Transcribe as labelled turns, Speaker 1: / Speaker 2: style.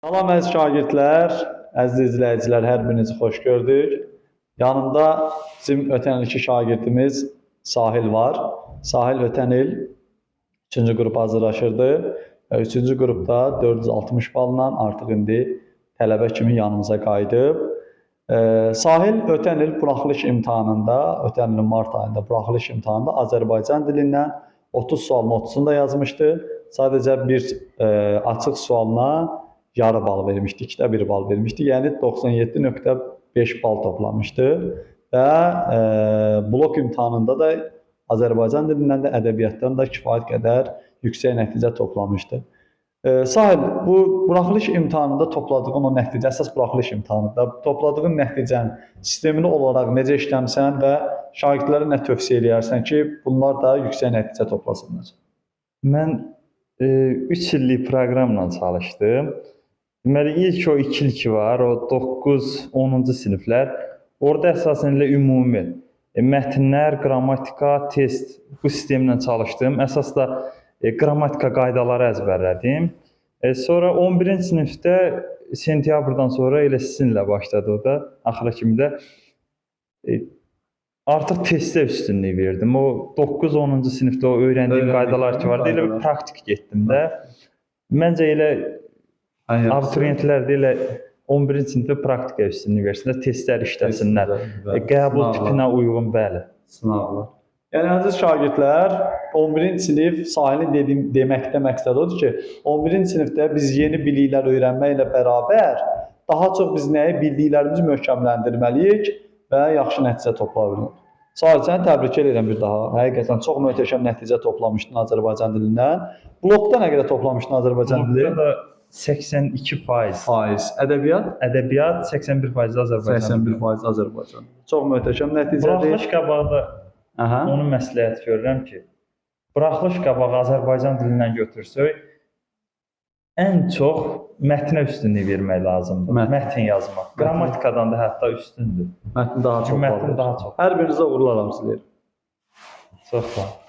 Speaker 1: Salam əziz şagirdlər, əziz izləyicilər, hər birinizi xoş gördük. Yanımda bizim ötən ilki şagirdimiz Sahil var. Sahil ötən il 3-cü qrupa hazırlaşırdı. 3-cü qrupda 460 balla artıq indi tələbə kimi yanımıza qayıdıb. Sahil ötən il buraxılış imtahanında, ötən ilin mart ayında buraxılış imtahanında Azərbaycan dilindən 30 sualın 30'unu da yazmışdı. Sadəcə bir açıq sualına yarı bal vermişdi, 2'də 1 bal vermişdi. Yəni 97.5 bal toplamışdı və blok imtahanında da Azərbaycan dilindən də ədəbiyyatdan da kifayət qədər yüksək nəticə toplamışdı. Sahil, bu buraxılış imtahanında topladığın o nəticə, əsas buraxılış imtahanında topladığın nəticənin sistemli olaraq necə işləmsən və şagirdlərə nə tövsiyə edərsən ki, bunlar da yüksək nəticə toplasınlar?
Speaker 2: Mən 3 illik proqramla çalışdım. Deməli, ilk o 2 var, o 9-10-cu siniflər. Orada əsasən elə ümumi mətnlər, qrammatika, test bu sistemlə çalışdım. Əsas da qrammatika qaydaları əzbərlədim. Sonra 11-ci sinifdə sentyabrdan sonra elə sizinlə başladı o da, axıra kimi də artıq testə üstünlük verdim. O 9-10-cu sinifdə o öyrəndiyim qaydalar ki vardı, elə bir praktik getdim də. Məncə elə abituriyentlər də elə 11-ci sinifdə praktika üstünlük versinlər, testlər işləsinlər. Qəbul tipinə uyğun, bəli.
Speaker 1: Sınavlar. Yəni əziz şagirdlər, 11-ci sinif Sahilin deməkdə məqsəd odur ki, 11-ci sinifdə biz yeni biliklər öyrənməklə bərabər daha çox biz nəyi bildiklərimizi möhkəmləndirməliyik və yaxşı nəticə toplaya Sahil, səni təbrik edirəm bir daha. Həqiqətən çox möhtəşəm nəticə toplamışdın Azərbaycan dilindən. Blokda nə qədər toplamışdın Azərbaycan dili?
Speaker 2: Blokda da 82%.
Speaker 1: Ədəbiyyat?
Speaker 2: Ədəbiyyat 81% Azərbaycan.
Speaker 1: 81% Azərbaycan. Çox möhtəşəm nəticədir.
Speaker 2: Buraxılış qabağı da onu məsləhət görürəm ki, buraxılış qabağı Azərbaycan dilindən götürsək, ən çox mətnə üstünlük vermək lazımdır. Mətn yazmaq. Qrammatikadan da hətta üstündür.
Speaker 1: Mətn daha çox.
Speaker 2: Mətn daha çox.
Speaker 1: Hər birinizə uğurlar arzulayıram.
Speaker 2: Çox sağ olun.